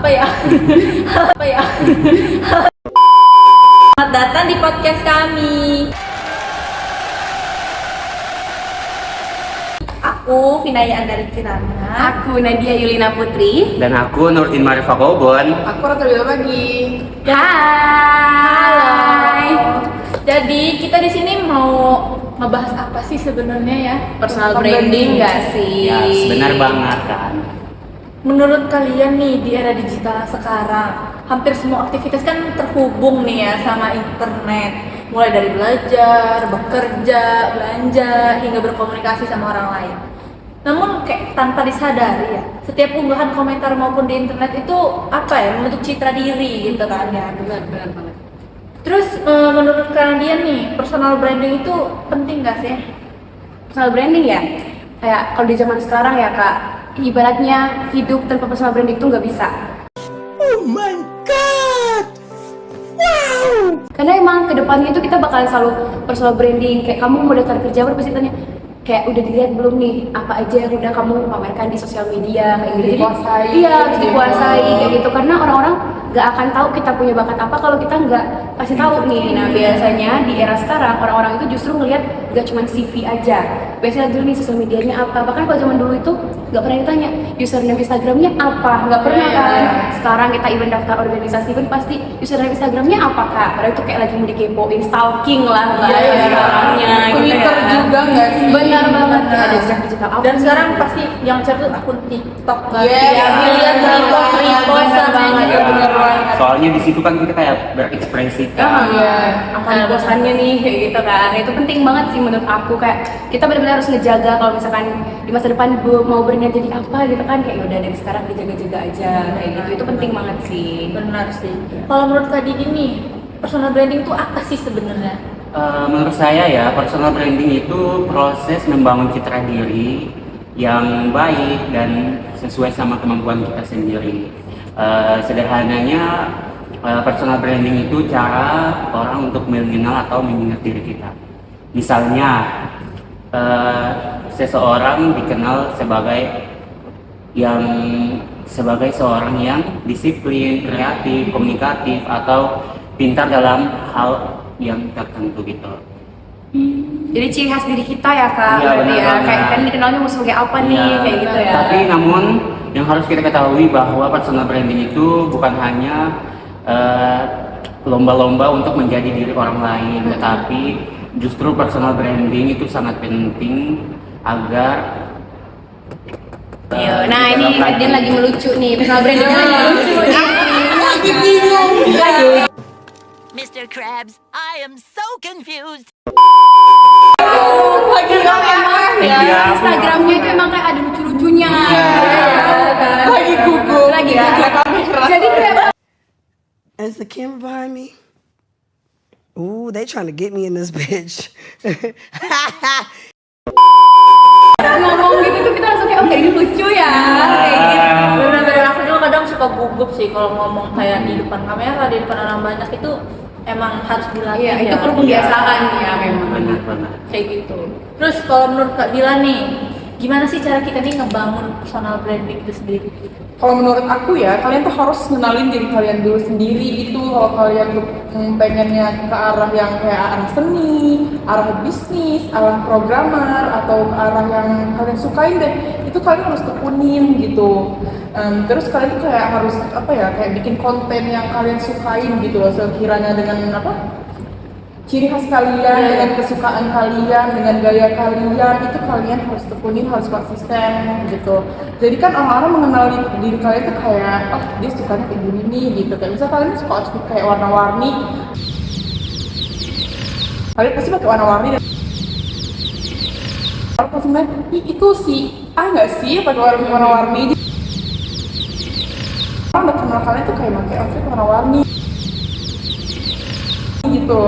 apa ya? Apa ya? Selamat datang di podcast kami. Aku Vinaya Andari Kirana. Aku Nadia Yulina Putri. Dan aku Nurdin Marifa Kobon. Aku Rata Bila Pagi. Hai. Jadi kita di sini mau ngebahas apa sih sebenarnya ya? Personal branding nggak sih? Ya, benar banget kan. Menurut kalian nih di era digital sekarang, hampir semua aktivitas kan terhubung nih ya sama internet. Mulai dari belajar, bekerja, belanja, hingga berkomunikasi sama orang lain. Namun kayak tanpa disadari ya, setiap unggahan komentar maupun di internet itu apa ya, membentuk citra diri gitu kan ya. Benar banget. Terus menurut kalian nih, personal branding itu penting gak sih? Personal branding ya? Kayak kalau di zaman sekarang ya Kak, ibaratnya hidup tanpa personal branding itu nggak bisa. Oh my god! Wow! Karena emang kedepannya itu kita bakalan selalu personal branding. Kayak kamu mau daftar kerja, pasti tanya kayak udah dilihat belum nih apa aja yang udah kamu pamerkan di sosial media kayak gitu. Dikuasai. Iya, harus dikuasai kayak gitu. Karena orang-orang nggak akan tahu kita punya bakat apa kalau kita nggak kasih tahu nih. Nah biasanya di era sekarang orang-orang itu justru ngelihat nggak cuma CV aja. Biasanya dulu nih sosial medianya apa. Bahkan kalau zaman dulu itu nggak pernah ditanya username Instagramnya apa, nggak pernah kan. Sekarang kita even daftar organisasi pun pasti username Instagramnya apa Kak. Padahal itu kayak lagi mau dikepoin, stalking lah bahasa sekarangnya. Twitter juga nggak sih? Benar banget. Ada jejak digital apa? Dan sekarang pasti yang chat tuh akun TikTok kan. Yes. Ya, dilihat repost sama Iya, bener banget. Soalnya di situ kan kita kayak berekspresi kan. Iya, apa nih bosannya nih kayak gitu kan. Itu penting banget sih menurut aku, kayak kita benar-benar harus ngejaga kalau misalkan di masa depan mau berniat jadi apa gitu kan, kayak udah dari sekarang dijaga-jaga aja kayak gitu. Itu penting banget sih. Benar sih. Kalau menurut Kak Didi nih, personal branding itu apa sih sebenarnya? Menurut saya ya, personal branding itu proses membangun citra diri yang baik dan sesuai sama kemampuan kita sendiri. Sederhananya, personal branding itu cara orang untuk mengenal atau mengingat diri kita. Misalnya, seseorang dikenal sebagai seorang yang disiplin, kreatif, komunikatif, atau pintar dalam hal yang tertentu gitu. Jadi ciri khas diri kita ya Kak, Iya, berarti benar ya. banget. Kayak kan dikenalnya mau sebagai apa nih, Iya. kayak gitu ya. Tapi namun yang harus kita ketahui bahwa personal branding itu bukan hanya lomba-lomba untuk menjadi diri orang lain, tetapi justru personal branding itu sangat penting agar Nah ini Adin lagi melucu nih, personal branding lagi melucu nih. Lagi bingung. Mr. Krabs, I am so confused. Lagi kamera ya. Iya. Instagramnya itu emang kayak ada lucu-lucunya. Lagi gugup. Lagi Ya, gugup. kamera. Jadi kayak Is the camera behind me? Ooh, they trying to get me in this bitch. ngomong gitu tuh kita langsung kayak oke ini lucu ya, kayak gitu. Benar-benar aku juga kadang suka gugup sih kalau ngomong kayak di depan kamera, di depan orang banyak itu emang harus dilatih. Iya, itu ya. perlu pembiasaan ya memang. benar-benar. Kayak gitu. Terus kalau menurut Kak Bila nih, gimana sih cara kita nih ngebangun personal branding itu sendiri? Kalau menurut aku ya, kalian tuh harus ngenalin diri kalian dulu sendiri itu. Kalau kalian tuh pengennya ke arah yang kayak arah seni, arah bisnis, arah programmer, atau ke arah yang kalian sukain deh, itu kalian harus tekunin gitu. Terus kalian tuh kayak harus apa ya, kayak bikin konten yang kalian sukain gitu loh, sekiranya dengan apa? Ciri khas kalian, dengan kesukaan kalian, dengan gaya kalian, itu kalian harus tekunin, harus konsisten gitu. Jadi kan orang-orang mengenal diri kalian tuh kayak, oh dia sukanya kayak gini nih gitu. Kayak misal kalian suka outfit kayak warna-warni, kalian pasti pakai warna-warni dan orang pasti bilang, ih itu si nggak sih pakai warna-warni. Orang udah kenal kalian tuh kayak pakai outfit warna-warni gitu.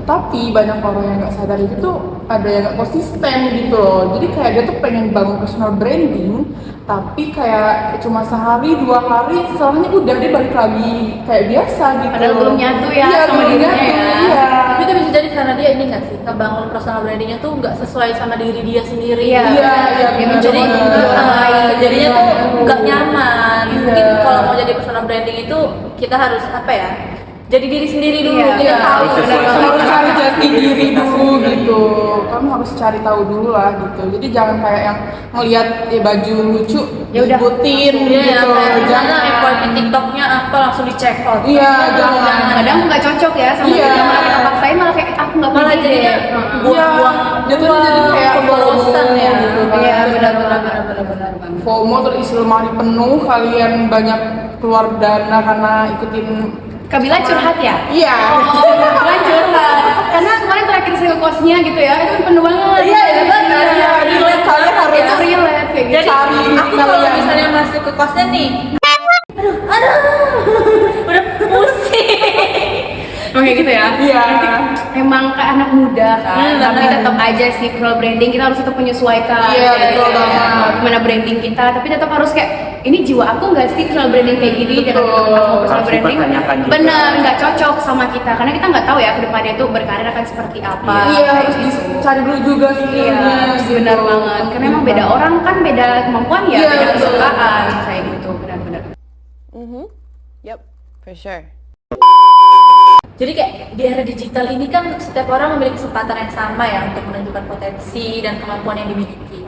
Tapi banyak orang yang nggak sadar itu tuh ada yang nggak konsisten gitu loh. Jadi kayak dia tuh pengen bangun personal branding, tapi kayak cuma sehari 2 hari setelahnya udah dia balik lagi kayak biasa gitu. Padahal belum nyatu ya Iya, sama belum dirinya nyatu, ya. Iya. Tapi itu bisa jadi karena dia ini nggak sih, ngebangun personal brandingnya tuh nggak sesuai sama diri dia sendiri. Iya, Iya, dia benar mencoba banget. untuk orang lain. jadinya tuh nggak nyaman. mungkin kalau mau jadi personal branding itu kita harus apa ya? Jadi diri sendiri dulu, Iya, kita Iya, tahu harus sesuai benar-benar sama harus cari karakter jati diri kita dulu sendiri. gitu. Kamu harus cari tahu dulu lah gitu. Jadi jangan kayak yang ngelihat baju lucu Ya udah, diikutin Iya, gitu. kayak misalnya Jangan. FYP TikToknya apa langsung di check out. Iya, Maksudnya jangan. Kadang nggak cocok ya sama Iya. kita, malah kita paksain malah kayak aku nggak Malah pede jadinya deh. buang-buang jatuhnya jadi kayak pemborosan FOMO ya. gitu kan. Iya, benar-benar banget. FOMO terus isi lemari penuh, kalian banyak keluar dana karena ikutin. Kabila curhat ya? Iya. Kabila curhat. Karena kemarin terakhir saya ke kosnya gitu ya, itu penuh banget. Iya, benar. Iya, relate, kalian harus Itu relate kayak gitu. Jadi Cari aku kalau kalian. misalnya masuk ke kosnya nih, aduh, udah pusing. Oke gitu ya. Iya. Emang kayak anak muda kan, tapi benar. tetap aja sih personal branding kita harus tetap menyesuaikan. Iya, ya, betul banget. Gimana branding kita, tapi tetap harus kayak ini jiwa aku nggak sih personal branding kayak gini dengan Betul. kita personal Harus branding. dipertanyakan juga. Benar, nggak cocok sama kita karena kita nggak tahu ya kedepannya itu berkarir akan seperti apa. Iya, harus dicari dulu juga Iya, skillnya. gitu. benar banget. Karena emang beda orang kan beda kemampuan ya, Iya, beda betul. kesukaan kayak gitu, benar-benar. Yep, for sure. Jadi kayak di era digital ini kan setiap orang memiliki kesempatan yang sama ya untuk menunjukkan potensi dan kemampuan yang dimiliki.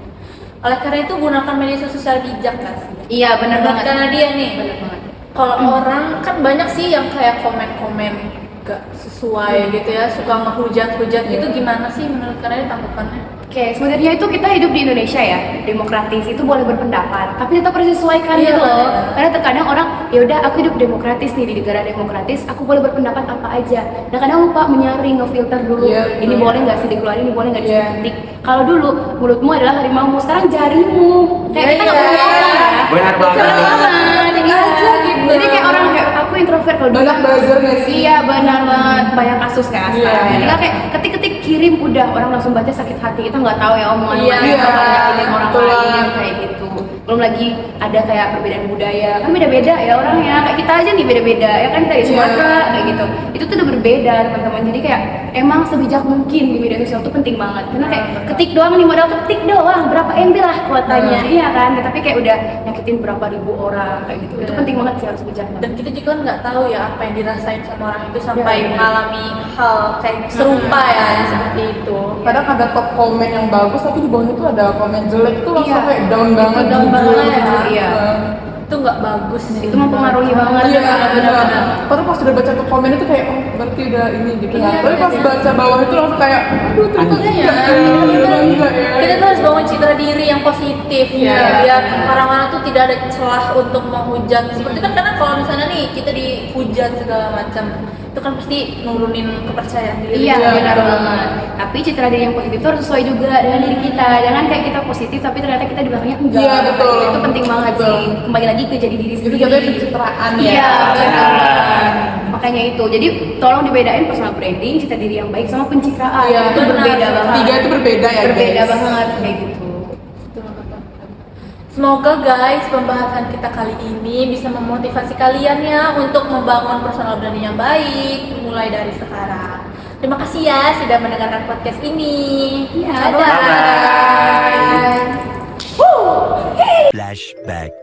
Oleh karena itu gunakan media sosial bijak kan sih. Iya, benar banget. Karena dia nih, Benar banget. kalau orang kan banyak sih yang kayak komen-komen gak sesuai gitu ya, suka ngehujat-hujat gitu, gimana sih menurut kalian tanggapannya? Oke, sebenarnya itu kita hidup di Indonesia ya, demokratis itu boleh berpendapat, tapi tetap harus disesuaikan Iya, gitu loh. benar. Karena terkadang orang, ya udah aku hidup demokratis nih di negara demokratis, aku boleh berpendapat apa aja. Nah kadang lupa menyaring, ngefilter dulu, Iya, ini betul. boleh nggak sih dikeluarin, ini boleh nggak Iya. diketik. Kalau dulu mulutmu adalah harimaumu, sekarang jarimu. Kayak kita nggak boleh ngomong ya. Benar banget. Benar banget. Jadi aja gitu. Jadi kayak orang kayak aku introvert kalau dulu. Banyak buzzer nggak sih? Iya benar banget, banyak kasus kayak Iya. sekarang. Kita kayak ketik-ketik kirim udah orang langsung baca sakit hati, kita nggak tahu ya omongan Iya, mana yang bakal nyakitin orang betul lain banget. kayak gitu. Belum lagi ada kayak perbedaan budaya, kan beda-beda ya orangnya. Kayak kita aja nih beda-beda ya kan dari Iya. Sumatera kayak gitu. Itu tuh udah berbeda teman-teman. Jadi kayak emang sebijak mungkin di media sosial tuh penting banget. Karena kayak ketik doang nih modal ketik doang berapa MB lah kuotanya, iya kan. Tapi kayak udah nyakitin berapa ribu orang kayak gitu. Itu Iya. penting banget sih harus bijak banget. Dan kita juga kan nggak tahu ya apa yang dirasain sama orang itu sampai Iya. mengalami hal kayak serupa ya yang seperti itu. Kadang ada top komen yang bagus tapi di bawahnya tuh ada komen jelek tuh langsung Iya. kayak down banget. Down jujur. banget, iya. Itu nggak bagus sih. Itu mempengaruhi banget. Iya, benar-benar. benar. Padahal pas udah baca tuh komen itu kayak oh berarti udah ini gitu Iya, ya. Tapi pas iya. baca bawah itu langsung kayak aduh ternyata Iya ya, enggak ya, enggak ya. kita tuh harus bangun citra diri yang positif Iya. ya, biar orang-orang tuh tidak ada celah untuk menghujat. Seperti kan karena kalau misalnya nih kita dihujat segala macam, itu kan pasti nurunin kepercayaan diri. Iya, Iya, benar betul. banget. Tapi citra diri yang positif itu harus sesuai juga dengan diri kita. Jangan kayak kita positif tapi ternyata kita di belakangnya enggak. Iya, betul. Itu penting banget Betul. sih. Kembali lagi ke jadi diri Jadi sendiri. jatuhnya pencitraan ya. Iya, benar. Makanya itu. Jadi tolong dibedain personal branding, citra diri yang baik sama pencitraan. Iya, Itu benar. berbeda banget. Tiga itu berbeda ya, Berbeda guys. banget kayak gitu. Semoga guys pembahasan kita kali ini bisa memotivasi kalian ya untuk membangun personal branding yang baik mulai dari sekarang. Terima kasih ya sudah mendengarkan podcast ini. Iya, Dadah. bye. Flashback.